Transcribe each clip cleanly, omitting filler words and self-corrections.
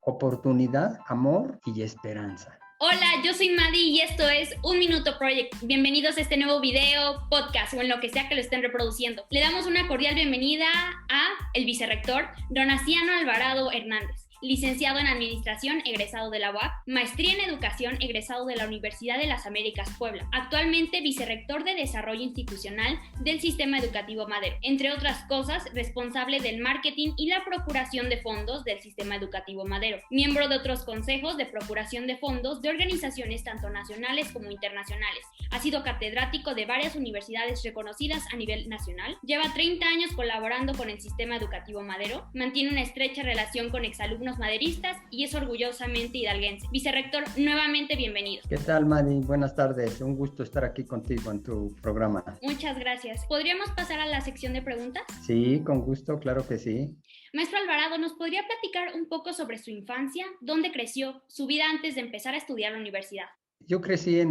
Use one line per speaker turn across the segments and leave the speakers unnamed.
oportunidad, amor y esperanza.
Hola, yo soy Madi y esto es Un Minuto Project. Bienvenidos a este nuevo video, podcast o en lo que sea que lo estén reproduciendo. Le damos una cordial bienvenida a el vicerrector Donaciano Alvarado Hernández, licenciado en Administración, egresado de la UAP, maestría en Educación, egresado de la Universidad de las Américas Puebla, actualmente vicerrector de Desarrollo Institucional del Sistema Educativo Madero, entre otras cosas, responsable del marketing y la procuración de fondos del Sistema Educativo Madero, miembro de otros consejos de procuración de fondos de organizaciones tanto nacionales como internacionales. Ha sido catedrático de varias universidades reconocidas a nivel nacional, lleva 30 años colaborando con el Sistema Educativo Madero, mantiene una estrecha relación con exalumnos maderistas y es orgullosamente hidalguense. Vicerrector, nuevamente bienvenido.
¿Qué tal, Madi? Buenas tardes. Un gusto estar aquí contigo en tu programa.
Muchas gracias. ¿Podríamos pasar a la sección de preguntas?
Sí, con gusto, claro que sí.
Maestro Alvarado, ¿nos podría platicar un poco sobre su infancia? ¿Dónde creció? ¿Su vida antes de empezar a estudiar la universidad?
Yo crecí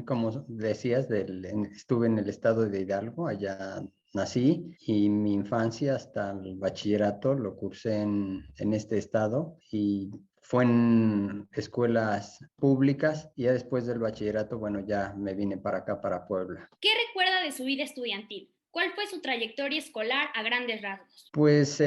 como decías, estuve en el estado de Hidalgo, allá nací y mi infancia hasta el bachillerato lo cursé en este estado y fue en escuelas públicas y ya después del bachillerato, bueno, ya me vine para acá, para Puebla.
¿Qué recuerda de su vida estudiantil? ¿Cuál fue su trayectoria escolar a grandes rasgos?
Pues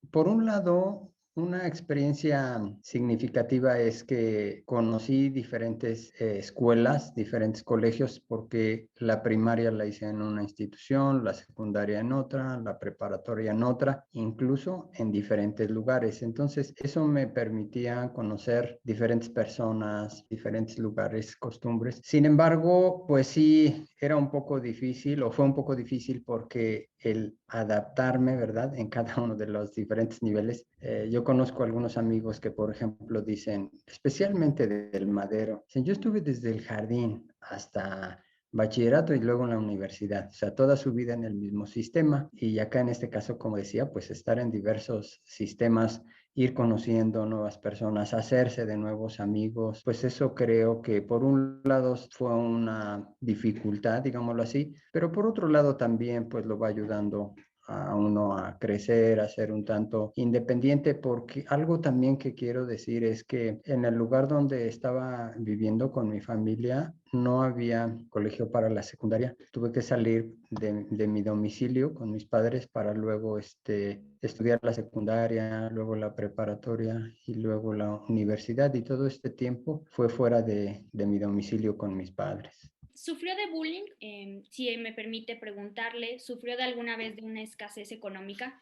por un lado, una experiencia significativa es que conocí diferentes escuelas, diferentes colegios, porque la primaria la hice en una institución, la secundaria en otra, la preparatoria en otra, incluso en diferentes lugares. Entonces, eso me permitía conocer diferentes personas, diferentes lugares, costumbres. Sin embargo, pues sí, era un poco difícil o fue un poco difícil porque el adaptarme, ¿verdad? En cada uno de los diferentes niveles. Yo conozco algunos amigos que, por ejemplo, dicen, especialmente del Madero, dicen, yo estuve desde el jardín hasta bachillerato y luego en la universidad, o sea, toda su vida en el mismo sistema. Y acá en este caso, como decía, pues estar en diversos sistemas, ir conociendo nuevas personas, hacerse de nuevos amigos, pues eso creo que por un lado fue una dificultad, digámoslo así, pero por otro lado también pues lo va ayudando a uno a crecer, a ser un tanto independiente, porque algo también que quiero decir es que en el lugar donde estaba viviendo con mi familia no había colegio para la secundaria. Tuve que salir de mi domicilio con mis padres para luego estudiar la secundaria, luego la preparatoria y luego la universidad, y todo este tiempo fue fuera de mi domicilio con mis padres.
¿Sufrió de bullying? Si me permite preguntarle, ¿sufrió de alguna vez de una escasez económica?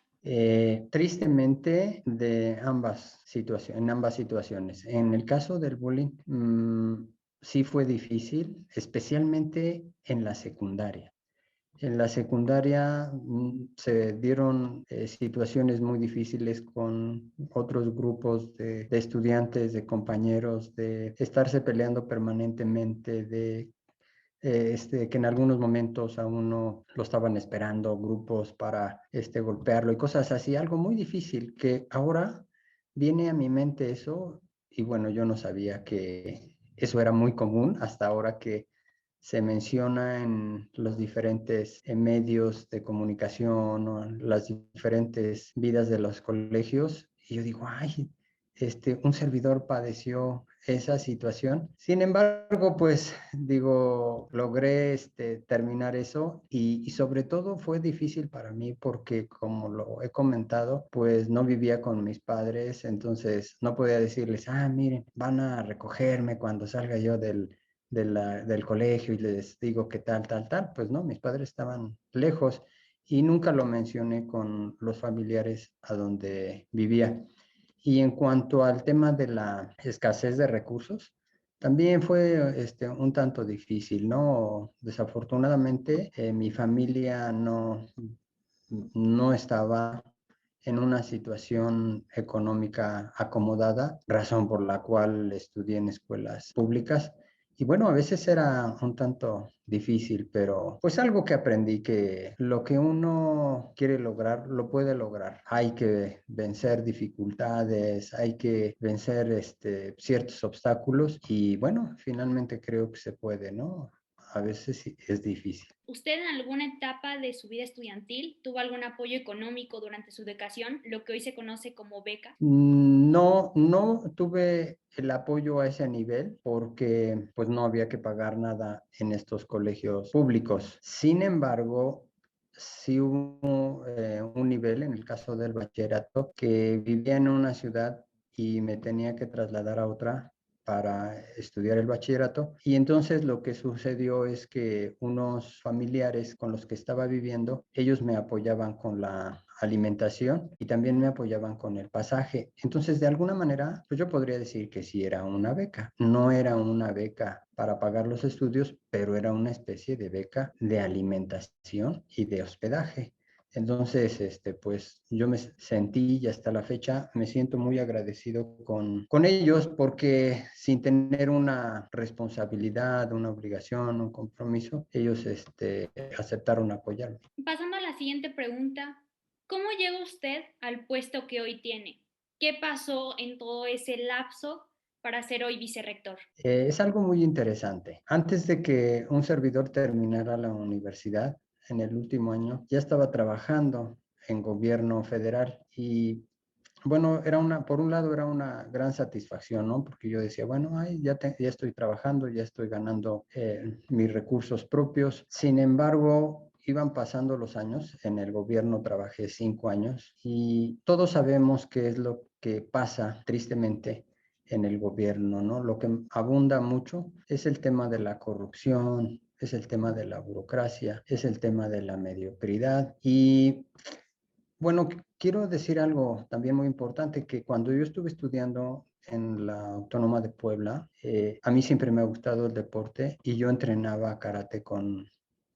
Tristemente, en ambas situaciones. En el caso del bullying, sí fue difícil, especialmente en la secundaria. En la secundaria se dieron situaciones muy difíciles con otros grupos de estudiantes, de compañeros, de estarse peleando permanentemente, que en algunos momentos a uno lo estaban esperando grupos para golpearlo y cosas así, algo muy difícil que ahora viene a mi mente eso y bueno, yo no sabía que eso era muy común hasta ahora que se menciona en los diferentes medios de comunicación o en las diferentes vidas de los colegios y yo digo, ay, un servidor padeció esa situación. Sin embargo, pues digo, logré terminar eso y sobre todo fue difícil para mí porque como lo he comentado, pues no vivía con mis padres, entonces no podía decirles, miren, van a recogerme cuando salga yo del colegio y les digo que tal, tal, tal. Pues no, mis padres estaban lejos y nunca lo mencioné con los familiares a donde vivía. Y en cuanto al tema de la escasez de recursos, también fue un tanto difícil, ¿no? Desafortunadamente, mi familia no estaba en una situación económica acomodada, razón por la cual estudié en escuelas públicas. Y bueno, a veces era un tanto difícil, pero pues algo que aprendí que lo que uno quiere lograr, lo puede lograr. Hay que vencer dificultades, hay que vencer ciertos obstáculos y bueno, finalmente creo que se puede, ¿no? a veces sí es difícil.
¿Usted en alguna etapa de su vida estudiantil tuvo algún apoyo económico durante su educación, lo que hoy se conoce como beca?
No, no tuve el apoyo a ese nivel porque pues no había que pagar nada en estos colegios públicos. Sin embargo, sí hubo un nivel en el caso del bachillerato que vivía en una ciudad y me tenía que trasladar a otra para estudiar el bachillerato. Y entonces lo que sucedió es que unos familiares con los que estaba viviendo, ellos me apoyaban con la alimentación y también me apoyaban con el pasaje. Entonces, de alguna manera, pues yo podría decir que sí era una beca. No era una beca para pagar los estudios, pero era una especie de beca de alimentación y de hospedaje. Entonces, pues yo me sentí y hasta la fecha me siento muy agradecido con ellos porque sin tener una responsabilidad, una obligación, un compromiso, ellos aceptaron apoyarme.
Pasando a la siguiente pregunta, ¿cómo llegó usted al puesto que hoy tiene? ¿Qué pasó en todo ese lapso para ser hoy vicerrector?
Es algo muy interesante. Antes de que un servidor terminara la universidad, en el último año, ya estaba trabajando en gobierno federal y bueno, por un lado era una gran satisfacción, ¿no? Porque yo decía, bueno, ay, ya estoy trabajando, ya estoy ganando mis recursos propios. Sin embargo, iban pasando los años. En el gobierno trabajé 5 años y todos sabemos qué es lo que pasa tristemente en el gobierno, ¿no? Lo que abunda mucho es el tema de la corrupción, es el tema de la burocracia, es el tema de la mediocridad y bueno, quiero decir algo también muy importante, que cuando yo estuve estudiando en la Autónoma de Puebla, a mí siempre me ha gustado el deporte y yo entrenaba karate con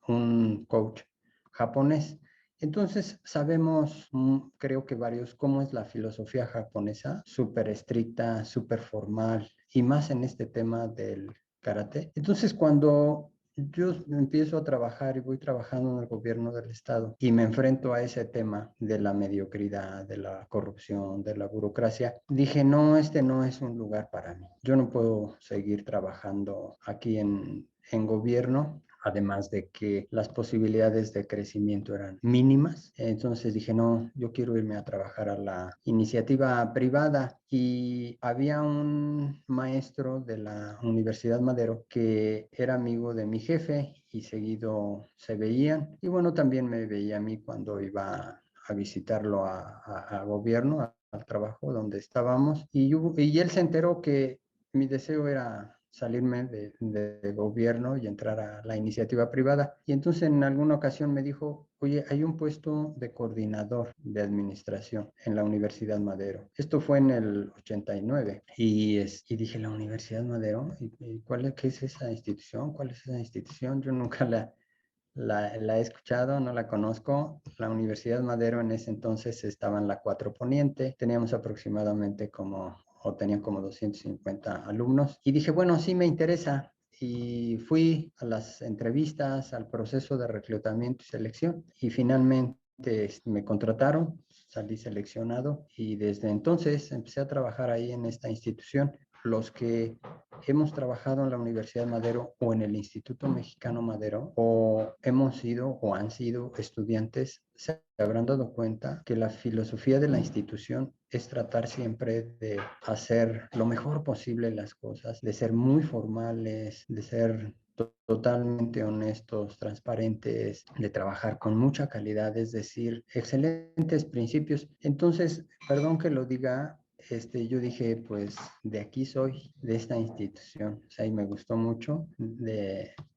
un coach japonés. Entonces sabemos, creo que varios, cómo es la filosofía japonesa, súper estricta, súper formal y más en este tema del karate. Entonces cuando yo empiezo a trabajar y voy trabajando en el gobierno del estado y me enfrento a ese tema de la mediocridad, de la corrupción, de la burocracia. Dije, no, este no es un lugar para mí. Yo no puedo seguir trabajando aquí en gobierno. Además de que las posibilidades de crecimiento eran mínimas. Entonces dije, no, yo quiero irme a trabajar a la iniciativa privada. Y había un maestro de la Universidad Madero que era amigo de mi jefe y seguido se veían. Y bueno, también me veía a mí cuando iba a visitarlo a gobierno, al trabajo donde estábamos. Y él se enteró que mi deseo era salirme de gobierno y entrar a la iniciativa privada. Y entonces en alguna ocasión me dijo, oye, hay un puesto de coordinador de administración en la Universidad Madero. Esto fue en el 89. Y dije, ¿la Universidad Madero? ¿Y qué es esa institución? ¿Cuál es esa institución? Yo nunca la he escuchado, no la conozco. La Universidad Madero en ese entonces estaba en la 4 Poniente. Teníamos aproximadamente tenían como 250 alumnos. Y dije, bueno, sí me interesa. Y fui a las entrevistas, al proceso de reclutamiento y selección. Y finalmente me contrataron, salí seleccionado y desde entonces empecé a trabajar ahí en esta institución. Los que hemos trabajado en la Universidad Madero o en el Instituto Mexicano Madero o hemos sido o han sido estudiantes se habrán dado cuenta que la filosofía de la institución es tratar siempre de hacer lo mejor posible las cosas, de ser muy formales, de ser totalmente honestos, transparentes, de trabajar con mucha calidad, es decir, excelentes principios. Entonces, perdón que lo diga, yo dije, pues de aquí soy, de esta institución, o sea, y me gustó mucho.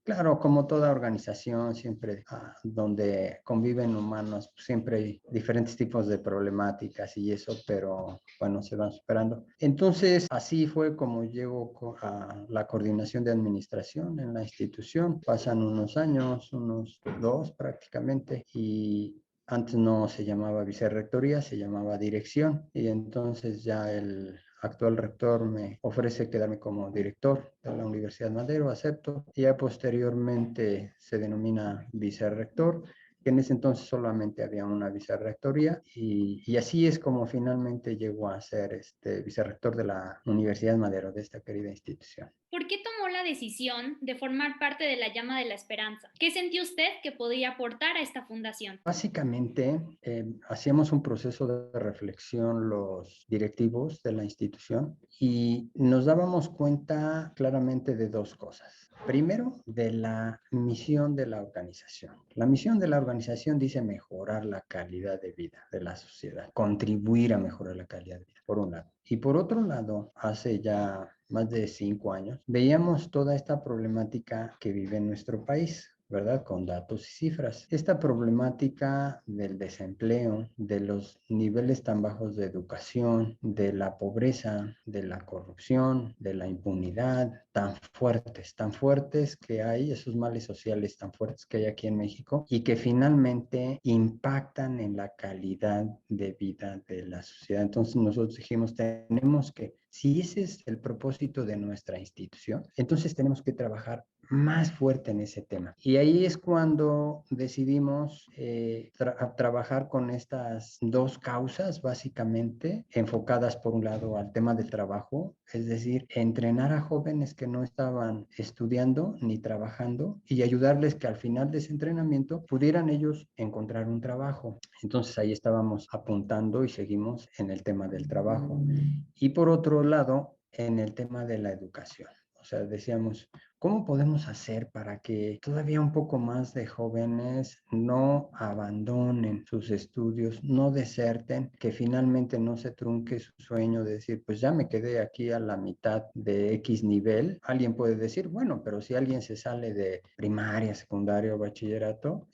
Claro, como toda organización, siempre donde conviven humanos, siempre hay diferentes tipos de problemáticas y eso, pero bueno, se van superando. Entonces, así fue como llego a la coordinación de administración en la institución. Pasan unos años, unos 2 prácticamente, y antes no se llamaba vicerrectoría, se llamaba dirección, y entonces ya el actual rector me ofrece quedarme como director de la Universidad Madero, acepto, y ya posteriormente se denomina vicerrector, que en ese entonces solamente había una vicerrectoría, y así es como finalmente llegó a ser vicerrector de la Universidad Madero, de esta querida institución.
¿Por qué tomó tomó la decisión de formar parte de la Llama de la Esperanza? ¿Qué sintió usted que podía aportar a esta fundación?
Básicamente, hacíamos un proceso de reflexión los directivos de la institución y nos dábamos cuenta claramente de dos cosas. Primero, de la misión de la organización. La misión de la organización dice mejorar la calidad de vida de la sociedad, contribuir a mejorar la calidad de vida, por un lado. Y por otro lado, hace ya más de 5 años, veíamos toda esta problemática que vive en nuestro país, ¿verdad? Con datos y cifras. Esta problemática del desempleo, de los niveles tan bajos de educación, de la pobreza, de la corrupción, de la impunidad, tan fuertes que hay, esos males sociales tan fuertes que hay aquí en México y que finalmente impactan en la calidad de vida de la sociedad. Entonces nosotros dijimos, tenemos que, si ese es el propósito de nuestra institución, entonces tenemos que trabajar más fuerte en ese tema. Y ahí es cuando decidimos trabajar con estas dos causas, básicamente, enfocadas por un lado al tema del trabajo, es decir, entrenar a jóvenes que no estaban estudiando ni trabajando y ayudarles que al final de ese entrenamiento pudieran ellos encontrar un trabajo. Entonces ahí estábamos apuntando y seguimos en el tema del trabajo. Y por otro lado, en el tema de la educación. O sea, decíamos, ¿cómo podemos hacer para que todavía un poco más de jóvenes no abandonen sus estudios, no deserten, que finalmente no se trunque su sueño de decir, pues ya me quedé aquí a la mitad de X nivel? Alguien puede decir, bueno, pero si alguien se sale de primaria, secundaria o bachillerato,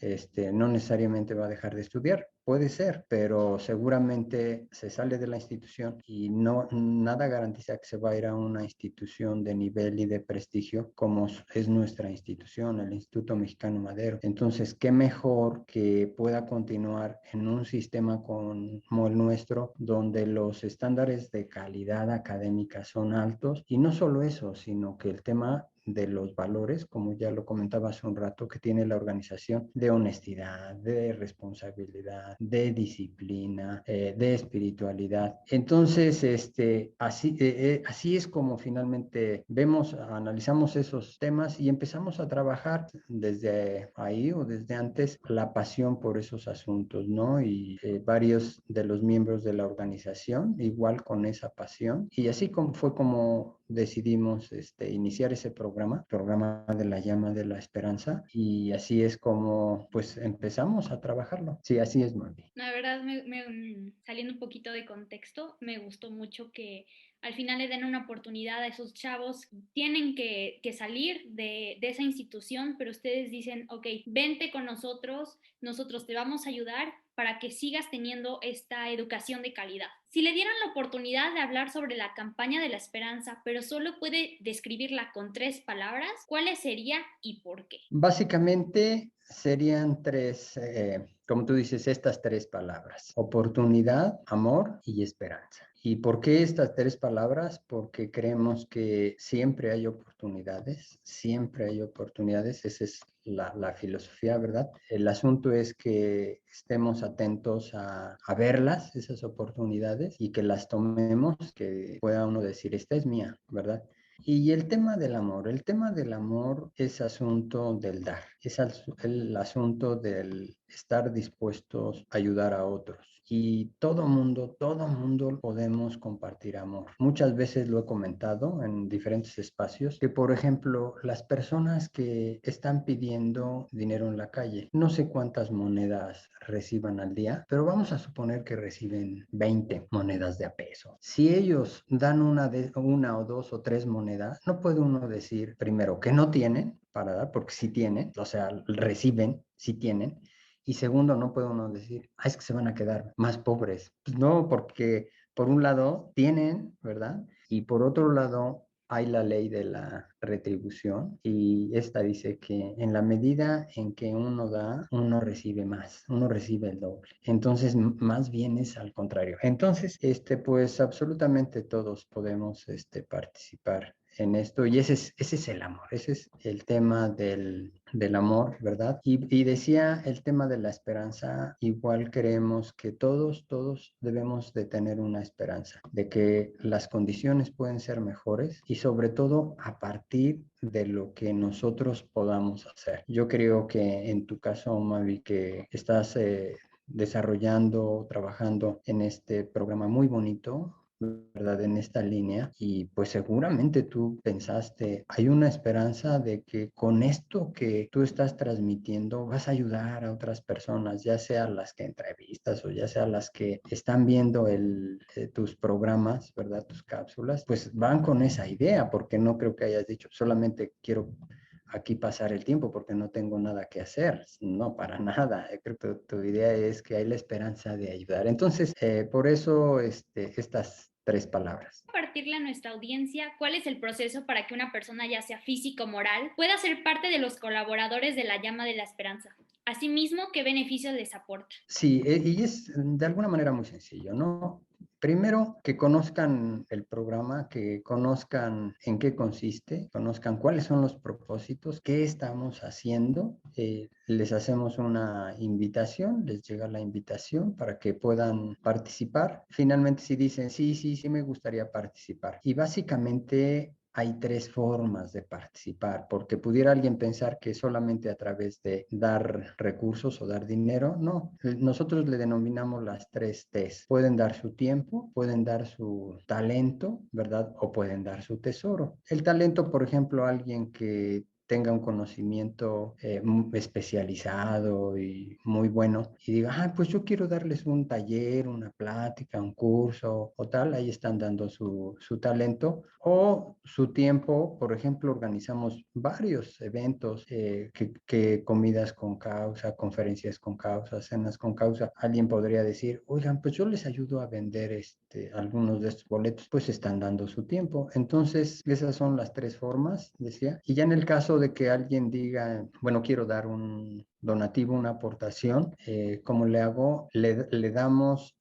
no necesariamente va a dejar de estudiar. Puede ser, pero seguramente se sale de la institución y nada garantiza que se va a ir a una institución de nivel y de prestigio como es nuestra institución, el Instituto Mexicano Madero. Entonces, qué mejor que pueda continuar en un sistema como el nuestro, donde los estándares de calidad académica son altos y no solo eso, sino que el tema de los valores, como ya lo comentaba hace un rato, que tiene la organización de honestidad, de responsabilidad, de disciplina, de espiritualidad. Entonces, así es como finalmente analizamos esos temas y empezamos a trabajar desde ahí o desde antes la pasión por esos asuntos, ¿no? Y varios de los miembros de la organización igual con esa pasión y así fue como decidimos iniciar ese programa de la Llama de la Esperanza, y así es como pues empezamos a trabajarlo. Sí, así es, Marvin.
La verdad, saliendo un poquito de contexto, me gustó mucho que al final le den una oportunidad a esos chavos. Tienen que salir de esa institución, pero ustedes dicen, ok, vente con nosotros te vamos a ayudar para que sigas teniendo esta educación de calidad. Si le dieran la oportunidad de hablar sobre la campaña de la esperanza, pero solo puede describirla con 3 palabras, ¿cuáles sería y por qué?
Básicamente serían como tú dices, estas 3 palabras: oportunidad, amor y esperanza. ¿Y por qué estas 3 palabras? Porque creemos que siempre hay oportunidades, esa es la filosofía, ¿verdad? El asunto es que estemos atentos a verlas, esas oportunidades, y que las tomemos, que pueda uno decir, esta es mía, ¿verdad? Y el tema del amor es asunto del dar, es el asunto del estar dispuestos a ayudar a otros. Y todo mundo podemos compartir amor. Muchas veces lo he comentado en diferentes espacios, que por ejemplo, las personas que están pidiendo dinero en la calle, no sé cuántas monedas reciban al día, pero vamos a suponer que reciben 20 monedas de a peso. Si ellos dan una o dos o tres monedas, no puede uno decir primero que no tienen para dar, porque sí tienen, o sea, reciben, sí tienen. Y segundo, no puede uno decir, es que se van a quedar más pobres. Pues no, porque por un lado tienen, ¿verdad? Y por otro lado hay la ley de la retribución, y esta dice que en la medida en que uno da, uno recibe más, uno recibe el doble. Entonces, más bien es al contrario. Entonces, pues absolutamente todos podemos participar en esto, y ese es el amor, ese es el tema del amor, ¿verdad? Y decía el tema de la esperanza. Igual creemos que todos debemos de tener una esperanza de que las condiciones pueden ser mejores, y sobre todo a partir partir de lo que nosotros podamos hacer. Yo creo que en tu caso, Mavi, que estás desarrollando, trabajando en este programa muy bonito, ¿verdad? En esta línea y pues seguramente tú pensaste, hay una esperanza de que con esto que tú estás transmitiendo vas a ayudar a otras personas, ya sea las que entrevistas o ya sea las que están viendo tus programas, ¿verdad? Tus cápsulas, pues van con esa idea, porque no creo que hayas dicho solamente quiero aquí pasar el tiempo porque no tengo nada que hacer. No, para nada. Creo que tu idea es que hay la esperanza de ayudar. Entonces, por eso estas 3 palabras.
Compartirle a nuestra audiencia cuál es el proceso para que una persona, ya sea física o moral, pueda ser parte de los colaboradores de la Llama de la Esperanza. Asimismo, ¿qué beneficios les aporta?
Sí, y es de alguna manera muy sencillo, ¿no? Primero, que conozcan el programa, que conozcan en qué consiste, conozcan cuáles son los propósitos, qué estamos haciendo. Les hacemos una invitación, les llega la invitación para que puedan participar. Finalmente, si dicen, sí, me gustaría participar. Y básicamente hay 3 formas de participar, porque pudiera alguien pensar que solamente a través de dar recursos o dar dinero. No, nosotros le denominamos las 3 T's. Pueden dar su tiempo, pueden dar su talento, ¿verdad? O pueden dar su tesoro. El talento, por ejemplo, alguien que tenga un conocimiento especializado y muy bueno y diga, pues yo quiero darles un taller, una plática, un curso o tal, ahí están dando su talento o su tiempo. Por ejemplo, organizamos varios eventos, que comidas con causa, conferencias con causa, cenas con causa. Alguien podría decir, oigan, pues yo les ayudo a vender algunos de estos boletos, pues están dando su tiempo. Entonces, esas son las 3 formas, decía. Y ya en el caso de que alguien diga, bueno, quiero dar un donativo, una aportación, ¿cómo le hago? Le damos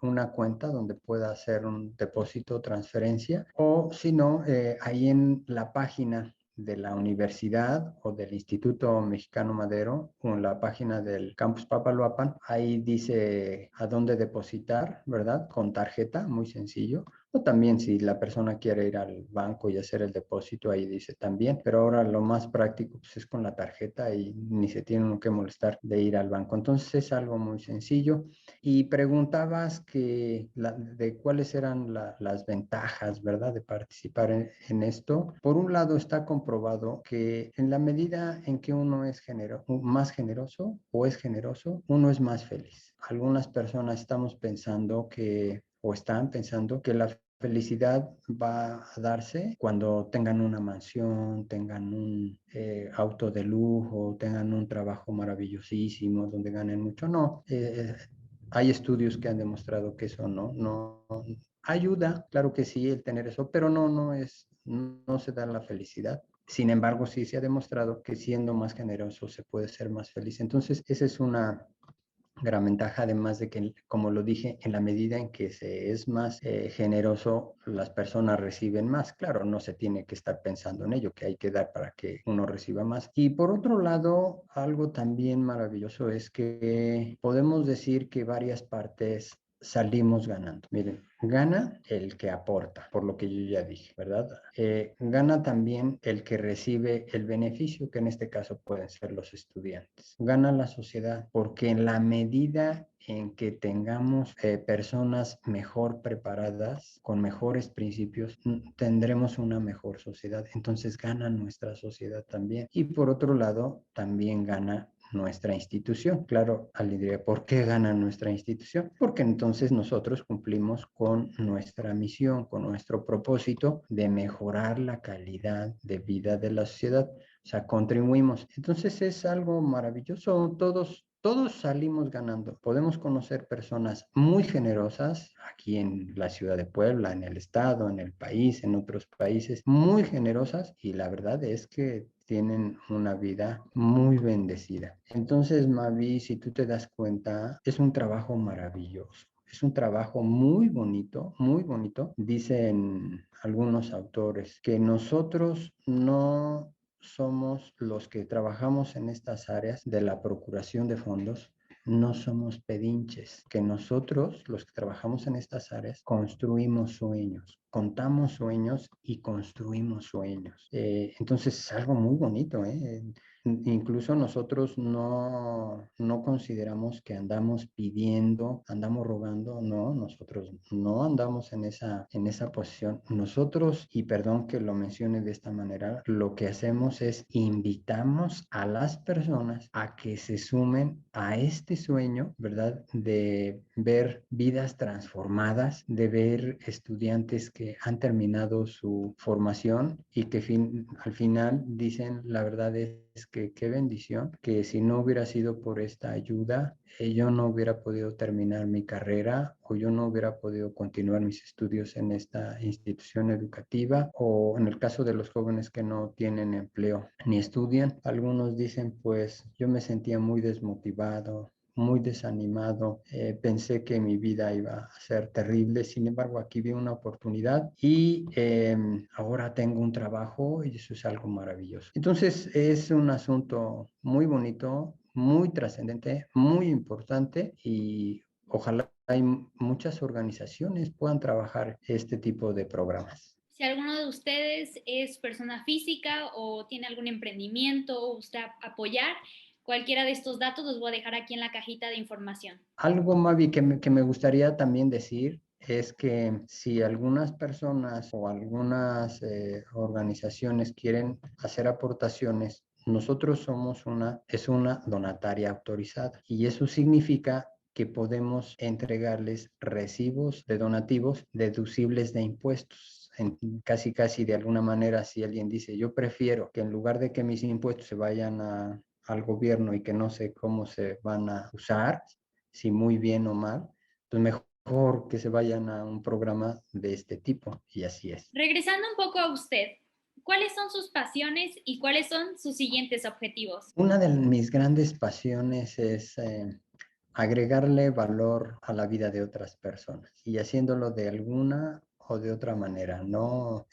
una cuenta donde pueda hacer un depósito o transferencia, o si no, ahí en la página de la universidad o del Instituto Mexicano Madero o en la página del Campus Papaloapan, ahí dice a dónde depositar, ¿verdad? Con tarjeta, muy sencillo. O también si la persona quiere ir al banco y hacer el depósito, ahí dice también. Pero ahora lo más práctico pues, es con la tarjeta y ni se tiene uno que molestar de ir al banco. Entonces es algo muy sencillo. Y preguntabas de cuáles eran las ventajas, ¿verdad? De participar en esto. Por un lado está comprobado que en la medida en que uno es más generoso o es generoso, uno es más feliz. Algunas personas estamos pensando o están pensando que la felicidad va a darse cuando tengan una mansión, tengan un auto de lujo, tengan un trabajo maravillosísimo, donde ganen mucho. No, hay estudios que han demostrado que eso no ayuda, claro que sí, el tener eso, pero no se da la felicidad. Sin embargo, sí se ha demostrado que siendo más generoso se puede ser más feliz. Entonces, esa es una gran ventaja, además de que, como lo dije, en la medida en que se es más generoso, las personas reciben más. Claro, no se tiene que estar pensando en ello, que hay que dar para que uno reciba más. Y por otro lado, algo también maravilloso es que podemos decir que varias partes salimos ganando. Miren, gana el que aporta, por lo que yo ya dije, ¿verdad? Gana también el que recibe el beneficio, que en este caso pueden ser los estudiantes. Gana la sociedad, porque en la medida en que tengamos personas mejor preparadas, con mejores principios, tendremos una mejor sociedad. Entonces gana nuestra sociedad también. Y por otro lado, también gana nuestra institución. Claro, alguien diría, ¿por qué gana nuestra institución? Porque entonces nosotros cumplimos con nuestra misión, con nuestro propósito de mejorar la calidad de vida de la sociedad. O sea, contribuimos. Entonces es algo maravilloso. Todos salimos ganando. Podemos conocer personas muy generosas aquí en la ciudad de Puebla, en el estado, en el país, en otros países, muy generosas, y la verdad es que tienen una vida muy bendecida. Entonces, Mavi, si tú te das cuenta, es un trabajo maravilloso. Es un trabajo muy bonito, muy bonito. Dicen algunos autores que nosotros no somos los que trabajamos en estas áreas de la procuración de fondos, no somos pedinches, que nosotros, los que trabajamos en estas áreas, construimos sueños, contamos sueños y construimos sueños. Entonces es algo muy bonito, ¿eh? Incluso nosotros no consideramos que andamos pidiendo, andamos rogando, no, nosotros no andamos en esa posición. Nosotros, y perdón que lo mencione de esta manera, lo que hacemos es invitamos a las personas a que se sumen a este sueño, ¿verdad? De ver vidas transformadas, de ver estudiantes que han terminado su formación y que al final dicen, la verdad es que qué bendición, que si no hubiera sido por esta ayuda, yo no hubiera podido terminar mi carrera o yo no hubiera podido continuar mis estudios en esta institución educativa, o en el caso de los jóvenes que no tienen empleo ni estudian, algunos dicen, pues yo me sentía muy desmotivado, muy desanimado, pensé que mi vida iba a ser terrible, sin embargo aquí vi una oportunidad y ahora tengo un trabajo y eso es algo maravilloso. Entonces es un asunto muy bonito, muy trascendente, muy importante y ojalá hay muchas organizaciones puedan trabajar este tipo de programas.
Si alguno de ustedes es persona física o tiene algún emprendimiento o gusta apoyar, cualquiera de estos datos los voy a dejar aquí en la cajita de información.
Algo, Mavi, que me gustaría también decir es que si algunas personas o algunas organizaciones quieren hacer aportaciones, nosotros somos es una donataria autorizada y eso significa que podemos entregarles recibos de donativos deducibles de impuestos. Casi de alguna manera, si alguien dice, yo prefiero que en lugar de que mis impuestos se vayan al gobierno y que no sé cómo se van a usar, si muy bien o mal, pues mejor que se vayan a un programa de este tipo, y así es.
Regresando un poco a usted, ¿cuáles son sus pasiones y cuáles son sus siguientes objetivos?
Una de mis grandes pasiones es agregarle valor a la vida de otras personas y haciéndolo de alguna o de otra manera, no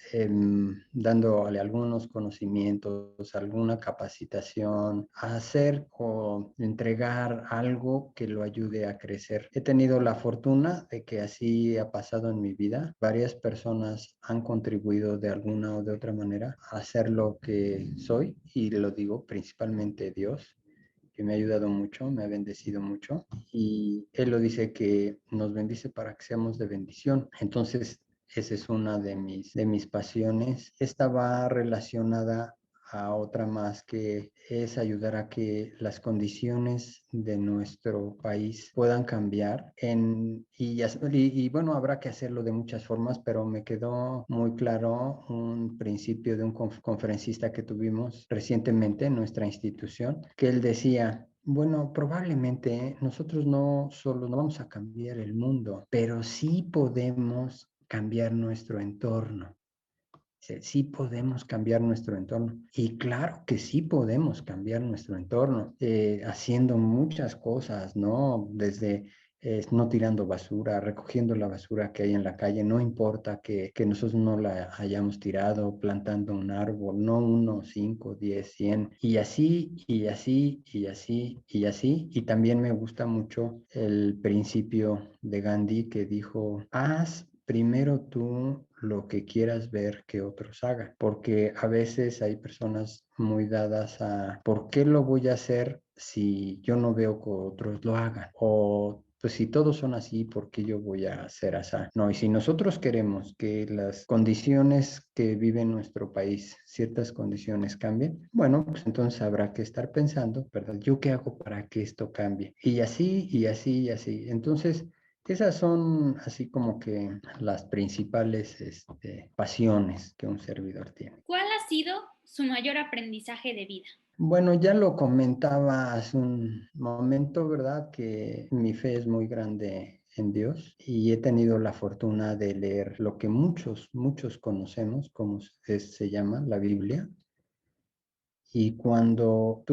dándole algunos conocimientos, alguna capacitación, a hacer o entregar algo que lo ayude a crecer. He tenido la fortuna de que así ha pasado en mi vida. Varias personas han contribuido de alguna o de otra manera a ser lo que soy y lo digo principalmente Dios, que me ha ayudado mucho, me ha bendecido mucho y Él lo dice que nos bendice para que seamos de bendición. Entonces, esa es una de mis pasiones. Esta va relacionada a otra más, que es ayudar a que las condiciones de nuestro país puedan cambiar y bueno, habrá que hacerlo de muchas formas, pero me quedó muy claro un principio de un conferencista que tuvimos recientemente en nuestra institución, que él decía, bueno, probablemente nosotros no vamos a cambiar el mundo, pero sí podemos cambiar nuestro entorno. Sí podemos cambiar nuestro entorno. Y claro que sí podemos cambiar nuestro entorno, haciendo muchas cosas, ¿no? Desde no tirando basura, recogiendo la basura que hay en la calle, no importa que nosotros no la hayamos tirado, plantando un árbol, no 1, 5, 10, 100, y así, y así, y así, y así. Y también me gusta mucho el principio de Gandhi que dijo, haz primero tú lo que quieras ver que otros hagan, porque a veces hay personas muy dadas a ¿por qué lo voy a hacer si yo no veo que otros lo hagan? O pues si todos son así, ¿por qué yo voy a hacer así? No, y si nosotros queremos que las condiciones que vive nuestro país, ciertas condiciones cambien, bueno, pues entonces habrá que estar pensando, ¿verdad? ¿Yo qué hago para que esto cambie? Y así, y así, y así. Entonces, esas son así como que las principales pasiones que un servidor tiene.
¿Cuál ha sido su mayor aprendizaje de vida?
Bueno, ya lo comentaba hace un momento, ¿verdad? Que mi fe es muy grande en Dios y he tenido la fortuna de leer lo que muchos conocemos, como se llama la Biblia. Y cuando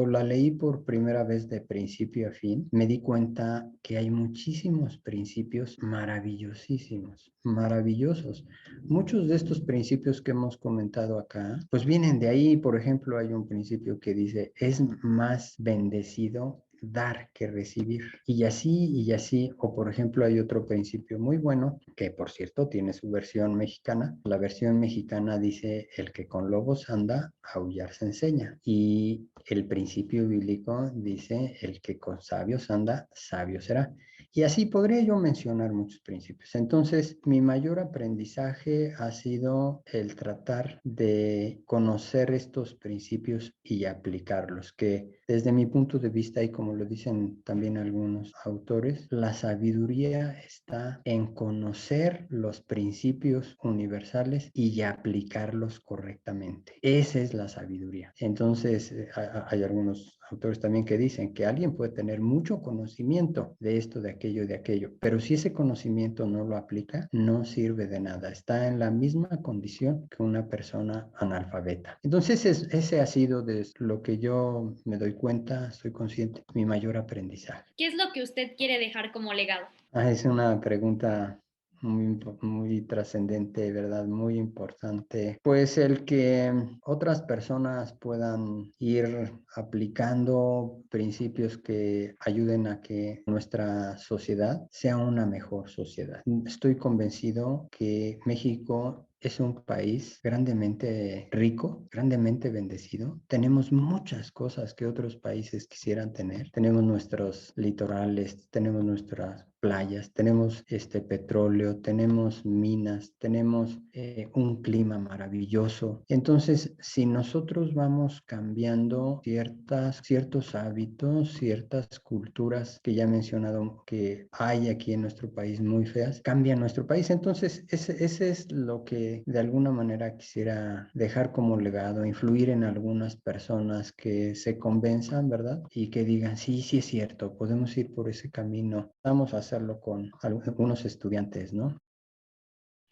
la leí por primera vez de principio a fin, me di cuenta que hay muchísimos principios maravillosísimos, maravillosos. Muchos de estos principios que hemos comentado acá, pues vienen de ahí. Por ejemplo, hay un principio que dice, es más bendecido dar que recibir. Y así, o por ejemplo hay otro principio muy bueno, que por cierto tiene su versión mexicana. La versión mexicana dice, el que con lobos anda, aullar se enseña. Y el principio bíblico dice, el que con sabios anda, sabio será. Y así podría yo mencionar muchos principios. Entonces, mi mayor aprendizaje ha sido el tratar de conocer estos principios y aplicarlos, que desde mi punto de vista, y como lo dicen también algunos autores, la sabiduría está en conocer los principios universales y aplicarlos correctamente. Esa es la sabiduría. Entonces, hay algunos autores también que dicen que alguien puede tener mucho conocimiento de esto, de aquello, pero si ese conocimiento no lo aplica, no sirve de nada. Está en la misma condición que una persona analfabeta. Entonces, ese ha sido de lo que yo me doy cuenta, estoy consciente, mi mayor aprendizaje.
¿Qué es lo que usted quiere dejar como legado?
Es una pregunta muy trascendente, ¿verdad? Muy importante. Pues el que otras personas puedan ir aplicando principios que ayuden a que nuestra sociedad sea una mejor sociedad. Estoy convencido que México es un país grandemente rico, grandemente bendecido. Tenemos muchas cosas que otros países quisieran tener. Tenemos nuestros litorales, tenemos nuestras playas, tenemos petróleo, tenemos minas, tenemos un clima maravilloso. Entonces, si nosotros vamos cambiando ciertos hábitos, ciertas culturas que ya he mencionado que hay aquí en nuestro país muy feas, cambia nuestro país. Entonces, ese es lo que de alguna manera quisiera dejar como legado, influir en algunas personas que se convenzan, ¿verdad? Y que digan, sí, sí es cierto, podemos ir por ese camino. Vamos a hacerlo con algunos estudiantes, ¿no?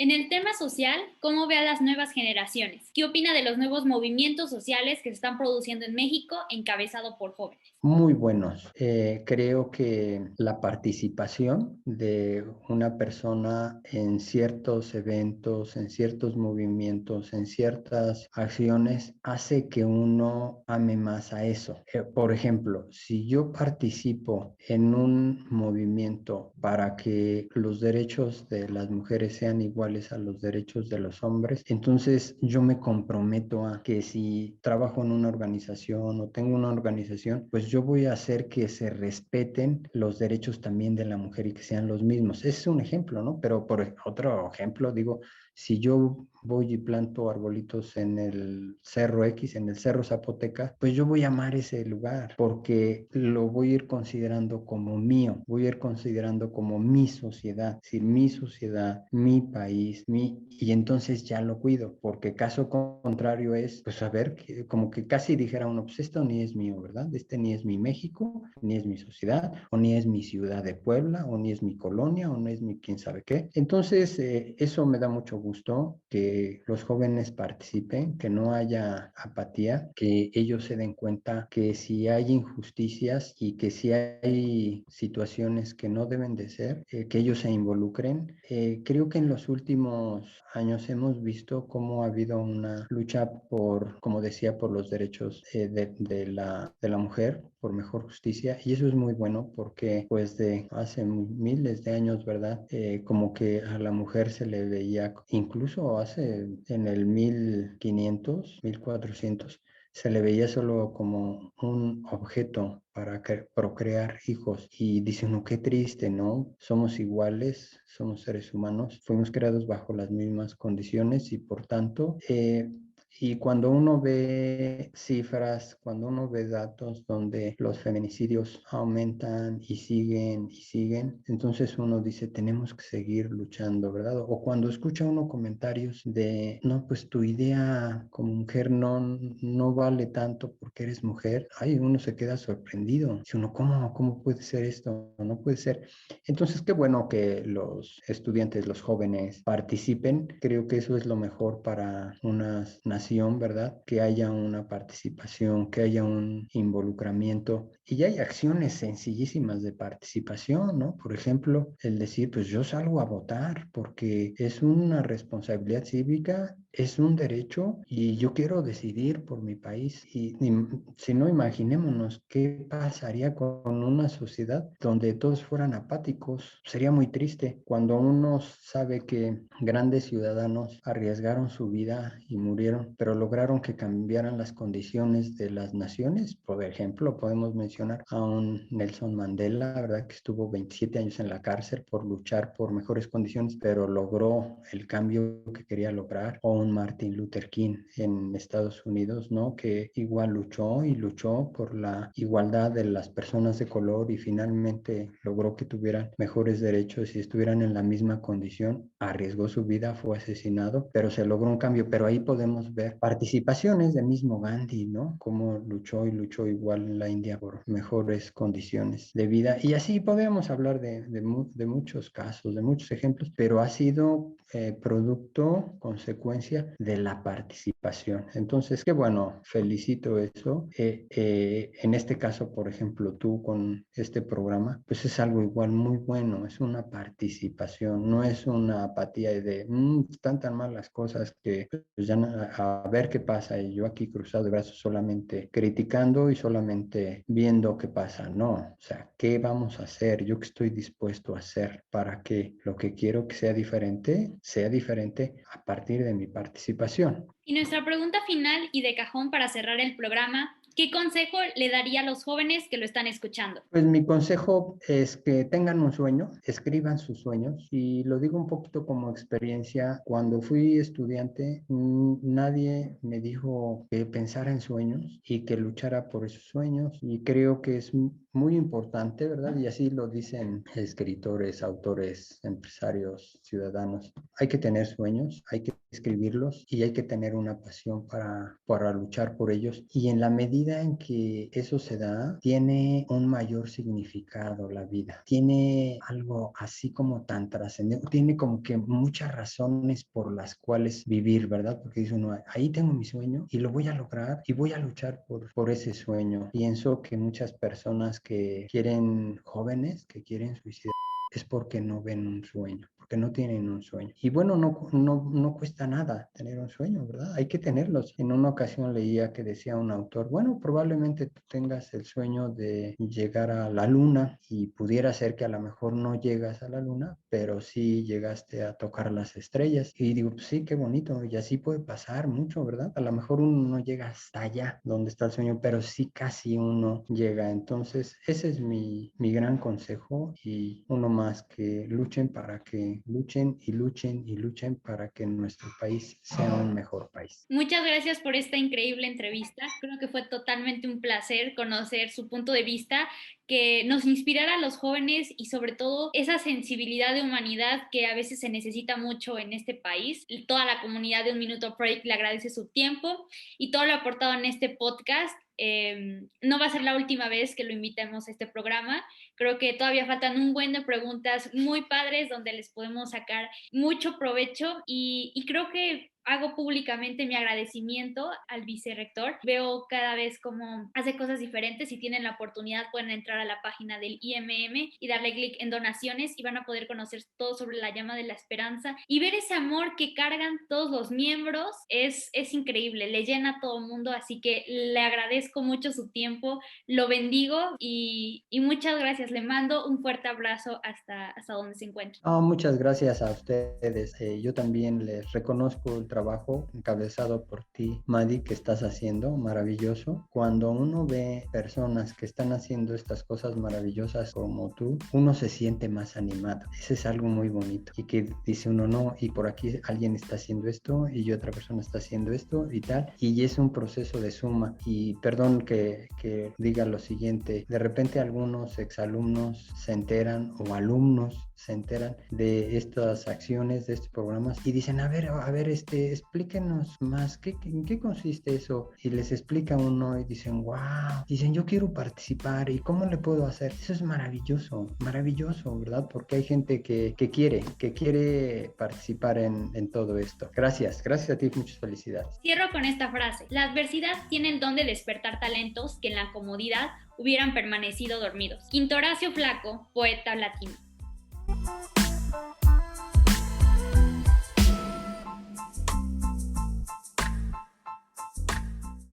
En el tema social, ¿cómo ve a las nuevas generaciones? ¿Qué opina de los nuevos movimientos sociales que se están produciendo en México, encabezado por jóvenes?
Muy buenos. Creo que la participación de una persona en ciertos eventos, en ciertos movimientos, en ciertas acciones, hace que uno ame más a eso. Por ejemplo, si yo participo en un movimiento para que los derechos de las mujeres sean iguales a los derechos de los hombres, entonces yo me comprometo a que si trabajo en una organización o tengo una organización, pues yo voy a hacer que se respeten los derechos también de la mujer y que sean los mismos. Ese es un ejemplo, ¿no? Pero por otro ejemplo, digo, si yo voy y planto arbolitos en el Cerro X, en el Cerro Zapoteca, pues yo voy a amar ese lugar porque lo voy a ir considerando como mío, voy a ir considerando como mi sociedad, si mi sociedad, mi país, y entonces ya lo cuido, porque caso contrario es, pues a ver, como que casi dijera uno, pues esto ni es mío, ¿verdad? Este ni es mi México, ni es mi sociedad, o ni es mi ciudad de Puebla, o ni es mi colonia, o no es mi quién sabe qué. Entonces, eso me da mucho gusto, que los jóvenes participen, que no haya apatía, que ellos se den cuenta que si hay injusticias y que si hay situaciones que no deben de ser, que ellos se involucren. Creo que en los últimos años hemos visto cómo ha habido una lucha por, como decía, por los derechos de la mujer, por mejor justicia, y eso es muy bueno porque pues de hace miles de años, ¿verdad? Como que a la mujer se le veía, incluso hace en el 1500, 1400, se le veía solo como un objeto para procrear hijos. Y dice uno, qué triste, ¿no? Somos iguales, somos seres humanos, fuimos creados bajo las mismas condiciones y por tanto, y cuando uno ve cifras, cuando uno ve datos donde los feminicidios aumentan y siguen, entonces uno dice, tenemos que seguir luchando, ¿verdad? O cuando escucha uno comentarios de, no, pues tu idea como mujer no vale tanto porque eres mujer, ay, uno se queda sorprendido. Dice uno, ¿cómo puede ser esto? No puede ser. Entonces, qué bueno que los estudiantes, los jóvenes participen. Creo que eso es lo mejor para una nación, ¿verdad? Que haya una participación, que haya un involucramiento. Y ya hay acciones sencillísimas de participación, ¿no? Por ejemplo, el decir, pues yo salgo a votar porque es una responsabilidad cívica es un derecho y yo quiero decidir por mi país. Y si no, imaginémonos qué pasaría con una sociedad donde todos fueran apáticos. Sería muy triste cuando uno sabe que grandes ciudadanos arriesgaron su vida y murieron, pero lograron que cambiaran las condiciones de las naciones. Por ejemplo, podemos mencionar a un Nelson Mandela, ¿verdad? Que estuvo 27 años en la cárcel por luchar por mejores condiciones, pero logró el cambio que quería lograr. O un Martin Luther King en Estados Unidos, ¿no? Que igual luchó y luchó por la igualdad de las personas de color y finalmente logró que tuvieran mejores derechos y estuvieran en la misma condición. Arriesgó su vida, fue asesinado, pero se logró un cambio. Pero ahí podemos ver participaciones de mismo Gandhi, ¿no? Cómo luchó y luchó igual en la India por mejores condiciones de vida. Y así podemos hablar de muchos casos, de muchos ejemplos, pero ha sido producto, consecuencia de la participación. Entonces, qué bueno, felicito eso. En este caso, por ejemplo, tú con este programa, pues es algo igual muy bueno, es una participación, no es una apatía de están tan mal las cosas que pues ya a ver qué pasa y yo aquí cruzado de brazos solamente criticando y solamente viendo qué pasa. No, o sea, ¿qué vamos a hacer? Yo qué estoy dispuesto a hacer para que lo que quiero que sea diferente a partir de mi participación.
Y nuestra pregunta final y de cajón para cerrar el programa, ¿qué consejo le daría a los jóvenes que lo están escuchando?
Pues mi consejo es que tengan un sueño, escriban sus sueños y lo digo un poquito como experiencia. Cuando fui estudiante, nadie me dijo que pensara en sueños y que luchara por esos sueños y creo que es muy importante, ¿verdad? Y así lo dicen escritores, autores, empresarios, ciudadanos. Hay que tener sueños, hay que escribirlos y hay que tener una pasión para luchar por ellos. Y en la medida en que eso se da, tiene un mayor significado la vida. Tiene algo así como tan trascendente, tiene como que muchas razones por las cuales vivir, ¿verdad? Porque dice uno, ahí tengo mi sueño y lo voy a lograr y voy a luchar por ese sueño. Pienso que muchas personas que quieren, jóvenes que quieren suicidar, es porque no ven un sueño, porque no tienen un sueño. Y bueno, no cuesta nada tener un sueño, ¿verdad? Hay que tenerlos. En una ocasión leía que decía un autor, bueno, probablemente tú tengas el sueño de llegar a la luna y pudiera ser que a lo mejor no llegas a la luna, pero sí llegaste a tocar las estrellas. Y digo, pues sí, qué bonito. Y así puede pasar mucho, ¿verdad? A lo mejor uno no llega hasta allá donde está el sueño, pero sí casi uno llega. Entonces, ese es mi gran consejo y uno más, que luchen para que luchen y luchen y luchen para que nuestro país sea un mejor país.
Muchas gracias por esta increíble entrevista. Creo que fue totalmente un placer conocer su punto de vista, que nos inspirara a los jóvenes y sobre todo esa sensibilidad de humanidad que a veces se necesita mucho en este país. Toda la comunidad de Un Minuto Project le agradece su tiempo y todo lo aportado en este podcast. No va a ser la última vez que lo invitemos a este programa. Creo que todavía faltan un buen de preguntas muy padres donde les podemos sacar mucho provecho y creo que hago públicamente mi agradecimiento al vicerrector. Veo cada vez cómo hace cosas diferentes. Si tienen la oportunidad pueden entrar a la página del IMM y darle clic en donaciones y van a poder conocer todo sobre la llama de la esperanza y ver ese amor que cargan todos los miembros. Es increíble, le llena a todo el mundo, así que le agradezco mucho su tiempo, lo bendigo y muchas gracias. Le mando un fuerte abrazo hasta donde se encuentre.
Muchas gracias a ustedes. Yo también les reconozco el trabajo encabezado por ti, Madi, que estás haciendo, maravilloso. Cuando uno ve personas que están haciendo estas cosas maravillosas como tú, uno se siente más animado. Ese es algo muy bonito. Y que dice uno, no, y por aquí alguien está haciendo esto y otra persona está haciendo esto y tal. Y es un proceso de suma. Y perdón que diga lo siguiente, de repente algunos exalumnos se enteran o alumnos se enteran de estas acciones, de estos programas y dicen, a ver, explíquenos más, ¿en qué consiste eso? Y les explica uno y dicen, wow, dicen, yo quiero participar y ¿cómo le puedo hacer? Eso es maravilloso, ¿verdad? Porque hay gente que quiere participar en todo esto. Gracias a ti, muchas felicidades.
Cierro con esta frase: la adversidad tiene el don de despertar talentos que en la comodidad hubieran permanecido dormidos. Quinto Horacio Flaco, poeta latino.